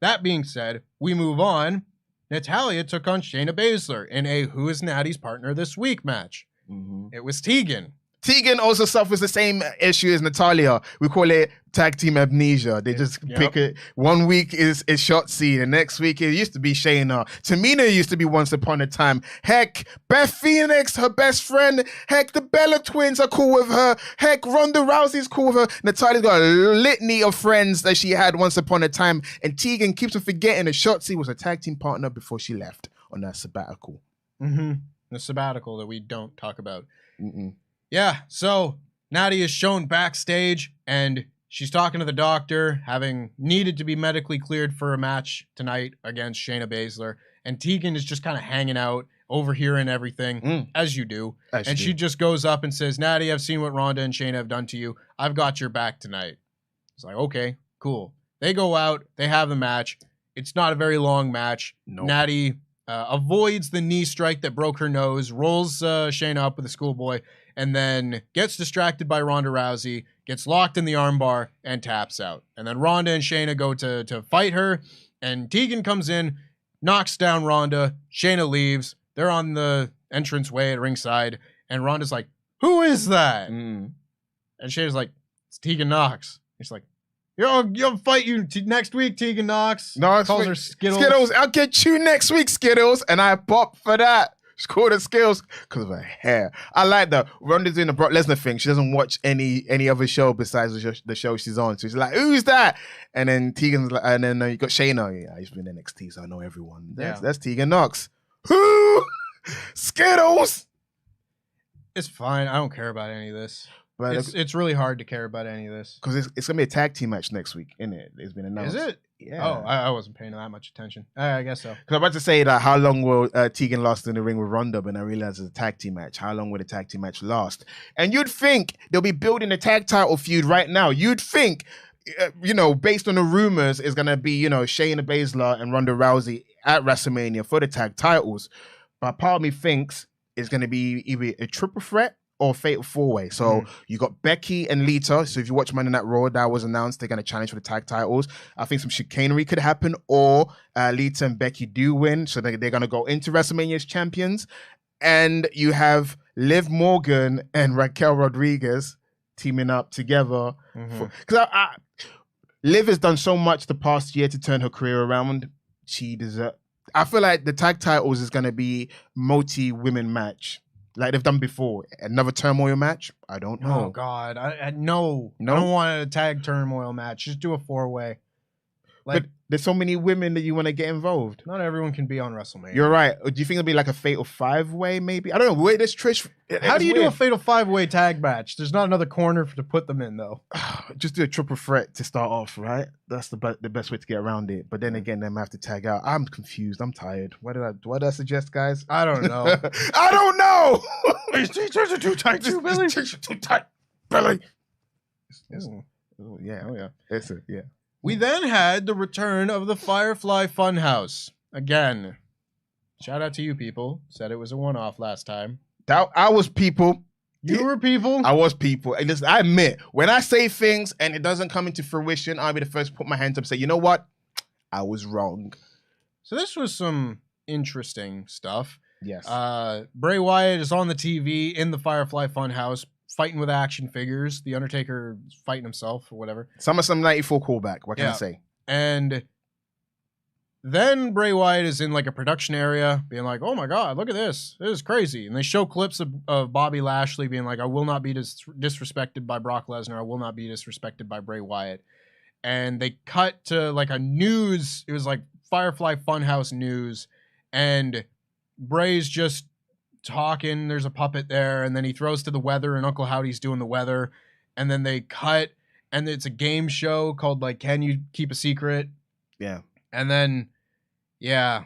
That being said, we move on. Natalya took on Shayna Baszler in a Who is Natty's Partner This Week match. Mm-hmm. It was Tegan. Tegan also suffers the same issue as Natalya. We call it tag team amnesia. They just pick it. 1 week is Shotzi. The next week it used to be Shayna. Tamina used to be Once Upon a Time. Heck, Beth Phoenix, her best friend. Heck, the Bella twins are cool with her. Heck, Ronda Rousey's cool with her. Natalya's got a litany of friends that she had once upon a time. And Tegan keeps on forgetting that Shotzi was a tag team partner before she left on that sabbatical. Mm-hmm. The sabbatical that we don't talk about. Mm-mm. Yeah, so Natty is shown backstage, and she's talking to the doctor, having needed to be medically cleared for a match tonight against Shayna Baszler. And Tegan is just kind of hanging out, overhearing everything, as you do. She just goes up and says, Natty, I've seen what Ronda and Shayna have done to you. I've got your back tonight. It's like, okay, cool. They go out, they have the match. It's not a very long match. Nope. Natty avoids the knee strike that broke her nose, rolls Shayna up with a schoolboy, and then gets distracted by Ronda Rousey, gets locked in the armbar, and taps out. And then Ronda and Shayna go to fight her, and Tegan comes in, knocks down Ronda, Shayna leaves, they're on the entranceway at ringside, and Ronda's like, who is that? And Shayna's like, it's Tegan Nox. He's like, You'll fight you next week, Tegan Nox. No, calls her Skittles. Skittles, I'll get you next week, Skittles. And I pop for that. She called her Skittles because of her hair. I like that. Ronda's doing the Brock Lesnar thing. She doesn't watch any other show besides the show she's on. So she's like, who's that? And then Tegan's like, and then you got Shayna. Yeah, I used to be in NXT, so I know everyone. That's Tegan Nox. Who? Skittles. It's fine. I don't care about any of this. But it's really hard to care about any of this. Because it's going to be a tag team match next week, isn't it? It's been announced. Is it? Yeah. Oh, I wasn't paying that much attention. I guess so. Because I'm about to say that how long will Tegan last in the ring with Ronda, but I realized it's a tag team match. How long will the tag team match last? And you'd think they'll be building a tag title feud right now. You'd think, based on the rumors, it's going to be, Shayna Baszler and Ronda Rousey at WrestleMania for the tag titles. But part of me thinks it's going to be either a triple threat or fatal four-way. So you got Becky and Lita. So if you watch Monday Night Raw, that was announced they're going to challenge for the tag titles. I think some chicanery could happen, or Lita and Becky do win. So they're going to go into WrestleMania as champions. And you have Liv Morgan and Raquel Rodriguez teaming up together. Because Liv has done so much the past year to turn her career around. She deserves. I feel like the tag titles is going to be multi-women match. Like they've done before. Another turmoil match? I don't know. Oh, God. No. I don't want a tag turmoil match. Just do a four-way. But There's so many women that you want to get involved. Not everyone can be on WrestleMania. You're right. Do you think it'll be like a fatal 5-way maybe? I don't know. Wait, this Trish. How do you do a fatal 5-way tag match? There's not another corner to put them in though. Just do a triple threat to start off, right? That's the best way to get around it. But then again, they might have to tag out. I'm confused. I'm tired. What did I suggest, guys? I don't know. I don't know. These t-shirts are too tight, too, Billy. These t-shirts are too tight, Billy. Oh yeah. It's it. Yeah. We then had the return of the Firefly Funhouse. Again, shout out to you people. Said it was a one-off last time. I was people. You were people? I was people. And listen, I admit, when I say things and it doesn't come into fruition, I'll be the first to put my hands up and say, you know what? I was wrong. So this was some interesting stuff. Yes. Bray Wyatt is on the TV in the Firefly Funhouse, fighting with action figures. The Undertaker fighting himself or whatever. SummerSlam 94 callback. What can I say? And then Bray Wyatt is in like a production area being like, oh my God, look at this. This is crazy. And they show clips of Bobby Lashley being like, I will not be disrespected by Brock Lesnar. I will not be disrespected by Bray Wyatt. And they cut to like a news. It was like Firefly Funhouse news. And Bray's just talking. There's a puppet there. And then he throws to the weather and Uncle Howdy's doing the weather. And then they cut. And it's a game show called like, Can You Keep a Secret? Yeah. And then, yeah,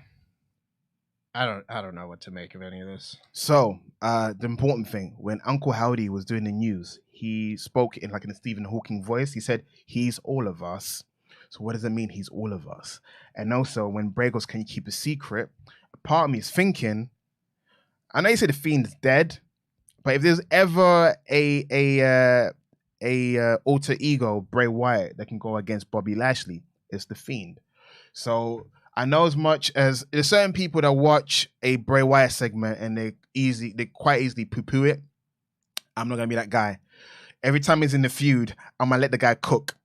I don't know what to make of any of this. So, the important thing, when Uncle Howdy was doing the news, he spoke in a Stephen Hawking voice. He said, he's all of us. So what does it mean, he's all of us? And also, when Bray goes, can you keep a secret? A part of me is thinking, I know you say the Fiend's dead, but if there's ever a alter ego, Bray Wyatt, that can go against Bobby Lashley, it's the Fiend. So I know as much as there's certain people that watch a Bray Wyatt segment and they quite easily poo-poo it. I'm not gonna be that guy. Every time he's in the feud, I'm gonna let the guy cook.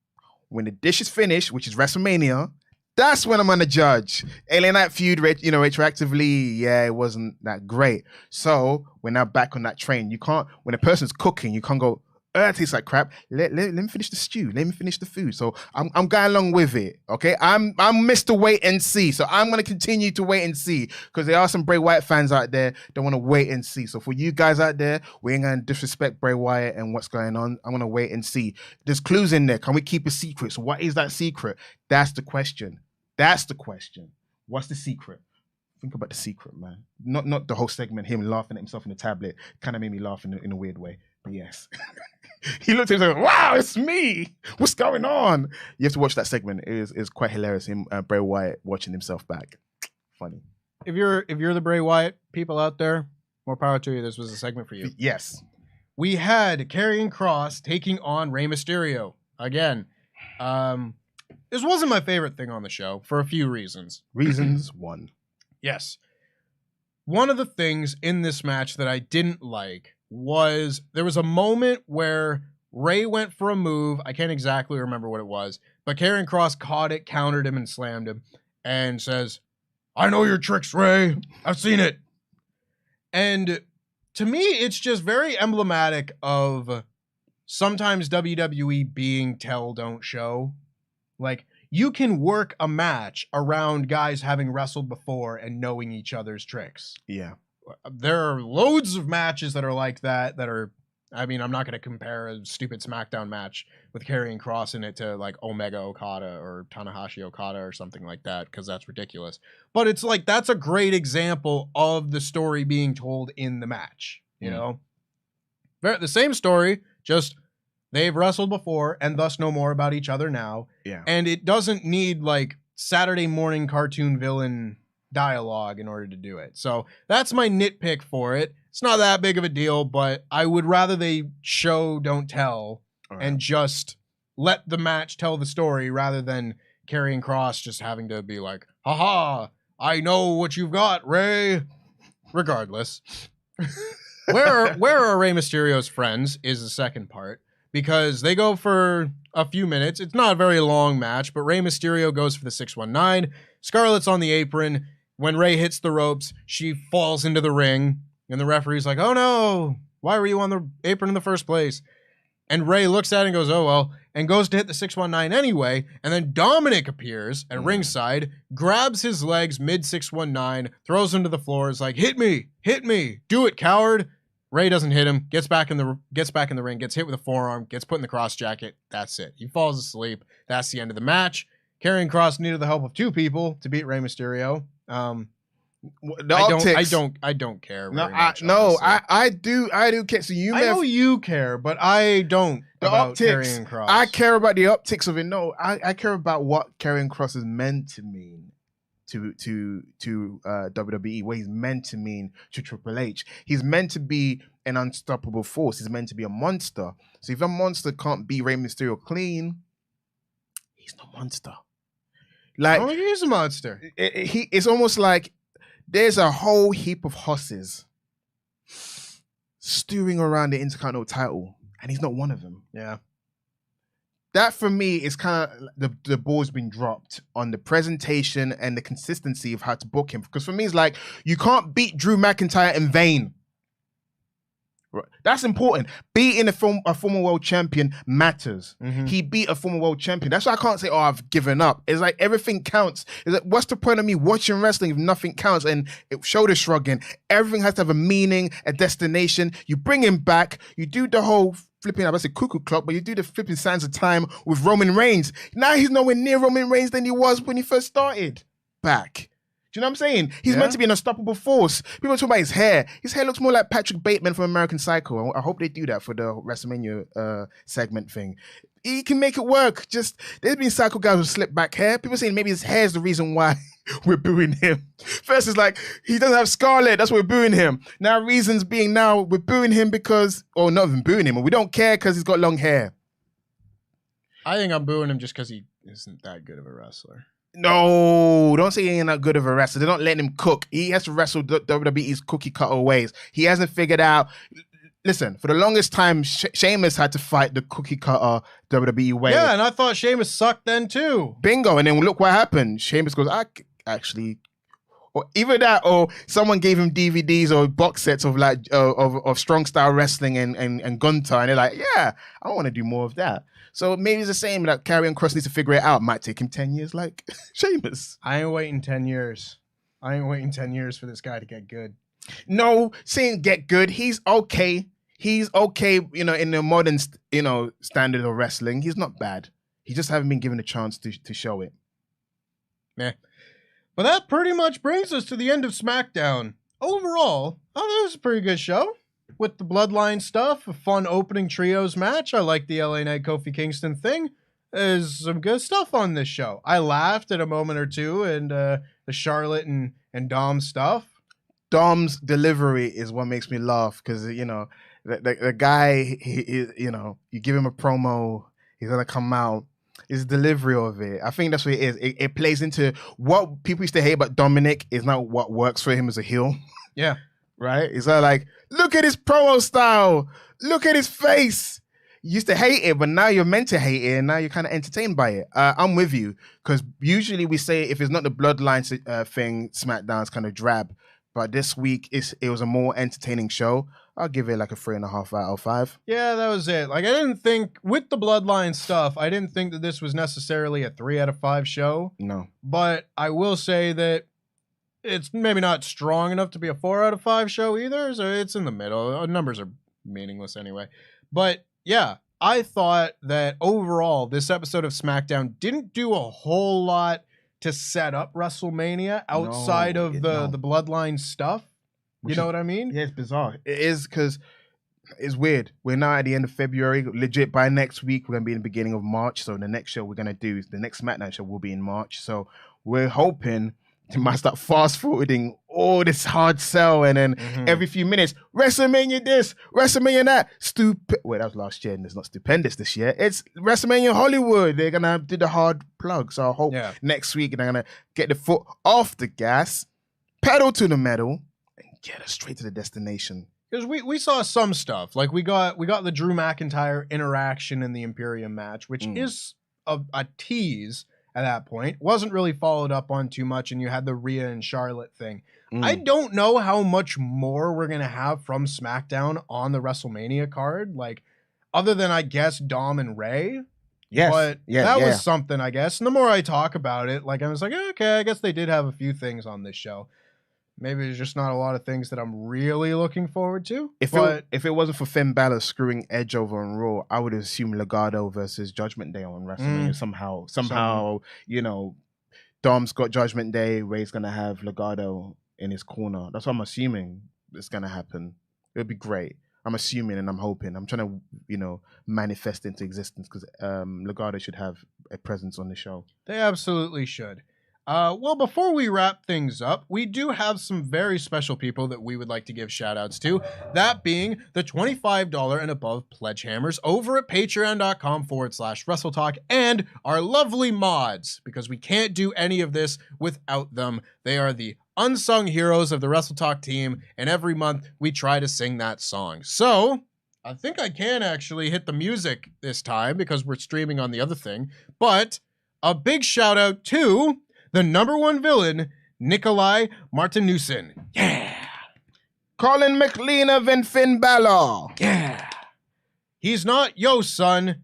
When the dish is finished, which is WrestleMania, that's when I'm gonna judge. Alien Night feud, retroactively, yeah, it wasn't that great. So we're now back on that train. You can't, when a person's cooking, you can't go, that tastes like crap. Let me finish the stew. Let me finish the food. So I'm going along with it. Okay, I'm Mr. Wait and See. So I'm gonna continue to wait and see because there are some Bray Wyatt fans out there that want to wait and see. So for you guys out there, we ain't gonna disrespect Bray Wyatt and what's going on. I'm gonna wait and see. There's clues in there. Can we keep a secret? So what is that secret? That's the question. That's the question. What's the secret? Think about the secret, man. Not the whole segment. Him laughing at himself in the tablet kind of made me laugh in a weird way. But yes. He looked at him like, wow, it's me. What's going on? You have to watch that segment. It is quite hilarious. Him, Bray Wyatt watching himself back. Funny. If you're the Bray Wyatt people out there, more power to you. This was a segment for you. Yes. We had Karrion Kross taking on Rey Mysterio. Again, this wasn't my favorite thing on the show for a few reasons. Reasons one. Yes. One of the things in this match that I didn't like was there was a moment where Rey went for a move. I can't exactly remember what it was, but Karrion Kross caught it, countered him, and slammed him, and says, I know your tricks, Rey. I've seen it. And to me, it's just very emblematic of sometimes WWE being tell, don't show. Like, you can work a match around guys having wrestled before and knowing each other's tricks. Yeah. There are loads of matches that are like that are, I mean, I'm not going to compare a stupid SmackDown match with Karrion Kross in it to like Omega Okada or Tanahashi Okada or something like that, because that's ridiculous. But it's like, that's a great example of the story being told in the match, you know? The same story, just they've wrestled before and thus know more about each other now. Yeah. And it doesn't need like Saturday morning cartoon villain dialogue in order to do it. So that's my nitpick for it. It's not that big of a deal, but I would rather they show, don't tell, and just let the match tell the story rather than Karrion Kross just having to be like, haha, I know what you've got, Rey. Regardless. Where are Rey Mysterio's friends is the second part, because they go for a few minutes. It's not a very long match, but Rey Mysterio goes for the 619. Scarlett's on the apron. When Rey hits the ropes, she falls into the ring, and the referee's like, oh no, why were you on the apron in the first place? And Rey looks at it and goes, oh well, and goes to hit the 619 anyway, and then Dominik appears at ringside, grabs his legs mid 619, throws him to the floor, is like, hit me, do it, coward. Rey doesn't hit him, gets back in the ring, gets hit with a forearm, gets put in the cross jacket. That's it. He falls asleep. That's the end of the match. Karrion Kross needed the help of 2 people to beat Rey Mysterio. I don't care. I do care. So I know you care, but I don't. The about optics. Karrion Kross. I care about the optics of it. No, I care about what Karrion Kross is meant to mean to WWE, what he's meant to mean to Triple H. He's meant to be an unstoppable force. He's meant to be a monster. So if a monster can't beat Rey Mysterio clean, he's no monster. Like, he's a monster. It's almost like there's a whole heap of horses stewing around the Intercontinental title, and he's not one of them. Yeah. That for me is kind of the ball's been dropped on the presentation and the consistency of how to book him. Because for me, it's like, you can't beat Drew McIntyre in vain. Right. That's important. Beating a former world champion matters. Mm-hmm. He beat a former world champion. That's why I can't say, oh, I've given up. It's like everything counts. It's like, what's the point of me watching wrestling if nothing counts? And shoulder shrugging. Everything has to have a meaning, a destination. You bring him back. You do the whole flipping, I say cuckoo clock, but you do the flipping Sands of Time with Roman Reigns. Now he's nowhere near Roman Reigns than he was when he first started. Back. Do you know what I'm saying? He's meant to be an unstoppable force. People talk about his hair. His hair looks more like Patrick Bateman from American Psycho. I hope they do that for the WrestleMania segment thing. He can make it work. Just, there's been Psycho guys with slick back hair. People saying maybe his hair is the reason why we're booing him. First it's like, he doesn't have scarlet, that's why we're booing him. Now reasons being now we're booing him because, or not even booing him, or we don't care because he's got long hair. I think I'm booing him just because he isn't that good of a wrestler. No, don't say he ain't that good of a wrestler. They're not letting him cook. He has to wrestle WWE's cookie cutter ways. He hasn't figured out. Listen, for the longest time, Sheamus had to fight the cookie cutter WWE way. Yeah, and I thought Sheamus sucked then too. Bingo, and then look what happened. Sheamus goes, I actually, or either that, or someone gave him DVDs or box sets of like of strong style wrestling and Gunter, and they're like, yeah, I want to do more of that. So maybe it's the same. Like Karrion Kross needs to figure it out. Might take him 10 years, like Sheamus. I ain't waiting 10 years. I ain't waiting 10 years for this guy to get good. No, saying get good. He's okay. He's okay. You know, in the modern, standard of wrestling, he's not bad. He just haven't been given a chance to show it. Yeah. But that pretty much brings us to the end of SmackDown. Overall, that was a pretty good show. With the Bloodline stuff, a fun opening trios match. I like the LA Knight Kofi Kingston thing. There's some good stuff on this show. I laughed at a moment or two, and the Charlotte and Dom stuff. Dom's delivery is what makes me laugh because, the guy, you give him a promo, he's going to come out. His delivery of it, I think that's what it is. It plays into what people used to hate about Dominik is not what works for him as a heel. Yeah. Right? It's like, look at his promo style. Look at his face. You used to hate it, but now you're meant to hate it, and now you're kind of entertained by it. I'm with you, because usually we say if it's not the Bloodline thing, SmackDown's kind of drab. But this week, it was a more entertaining show. I'll give it like a 3.5 out of 5. Yeah, that was it. Like, I didn't think, with the Bloodline stuff, I didn't think that this was necessarily a 3 out of 5 show. No. But I will say that it's maybe not strong enough to be a 4 out of 5 show either, so it's in the middle. Numbers are meaningless anyway. But yeah, I thought that overall, this episode of SmackDown didn't do a whole lot to set up WrestleMania outside of the Bloodline stuff. You know what I mean? Yeah, it's bizarre. It is, because it's weird. We're now at the end of February. Legit, by next week, we're going to be in the beginning of March. So the next show we're going to do, the next SmackDown show will be in March. So we're hoping they might start fast-forwarding all this hard sell, and then every few minutes, WrestleMania this, WrestleMania that. Wait, that was last year, and it's not stupendous this year. It's WrestleMania Hollywood. They're going to do the hard plug. So I hope next week they're going to get the foot off the gas, pedal to the metal, and get us straight to the destination. Because we saw some stuff. Like, we got the Drew McIntyre interaction in the Imperium match, which is a tease. At that point, wasn't really followed up on too much, and you had the Rhea and Charlotte thing. I don't know how much more we're gonna have from SmackDown on the WrestleMania card, like other than I guess Dom and Rey. Yes. But that was something, I guess. And the more I talk about it, like I was like, okay, I guess they did have a few things on this show. Maybe there's just not a lot of things that I'm really looking forward to. If it wasn't for Finn Balor screwing Edge over on Raw, I would assume Legado versus Judgment Day on WrestleMania somehow, you know, Dom's got Judgment Day, Ray's gonna have Legado in his corner. That's what I'm assuming is gonna happen. It would be great. I'm assuming and I'm hoping. I'm trying to, you know, manifest into existence because Legado should have a presence on the show. They absolutely should. Well, before we wrap things up, we do have some very special people that we would like to give shout outs to. That being the $25 and above Pledgehammers over at patreon.com/WrestleTalk and our lovely mods, because we can't do any of this without them. They are the unsung heroes of the WrestleTalk team, and every month we try to sing that song. So I think I can actually hit the music this time because we're streaming on the other thing, but a big shout out to the #1 villain, Nikolai Martinussen. Yeah. Colin McLean and Finn Balor. Yeah. He's not yo son.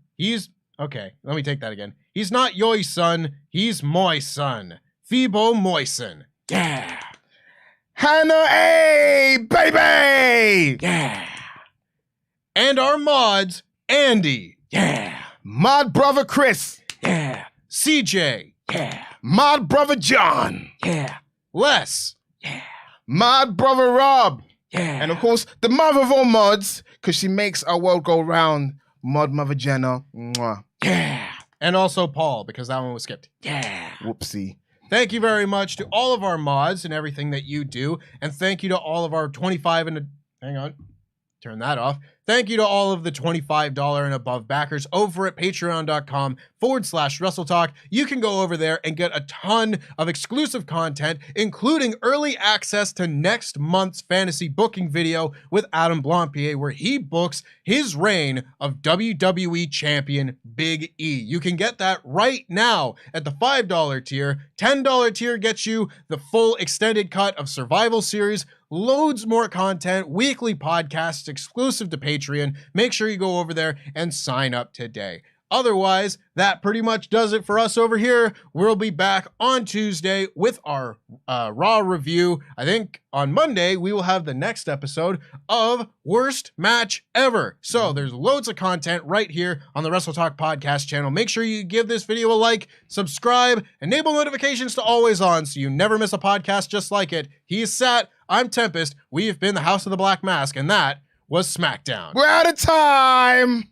Okay, let me take that again. He's not yo son. He's my son. Phoebo Moisen. Yeah. Hannah A, baby. Yeah. And our mods, Andy. Yeah. Mod brother Chris. Yeah. CJ. Yeah. Mod brother John. Yeah. Les. Yeah. Mod brother Rob. Yeah. And of course, the mother of all mods, because she makes our world go round, Mod Mother Jenna. Mwah. Yeah. And also Paul, because that one was skipped. Yeah. Whoopsie. Thank you very much to all of our mods and everything that you do. And thank you to all of our 25 and... Hang on. Turn that off. Thank you to all of the $25 and above backers over at patreon.com/WrestleTalk. You can go over there and get a ton of exclusive content, including early access to next month's fantasy booking video with Adam Blampied, where he books his reign of WWE Champion Big E. You can get that right now at the $5 tier. $10 tier gets you the full extended cut of Survival Series, loads more content, weekly podcasts exclusive to Patreon. Make sure you go over there and sign up today. Otherwise, that pretty much does it for us over here. We'll be back on Tuesday with our Raw review. I think on Monday, we will have the next episode of Worst Match Ever. So there's loads of content right here on the WrestleTalk Podcast channel. Make sure you give this video a like, subscribe, enable notifications to always on so you never miss a podcast just like it. He's Sat, I'm Tempest. We've been the House of the Black Mask, and that was SmackDown. We're out of time.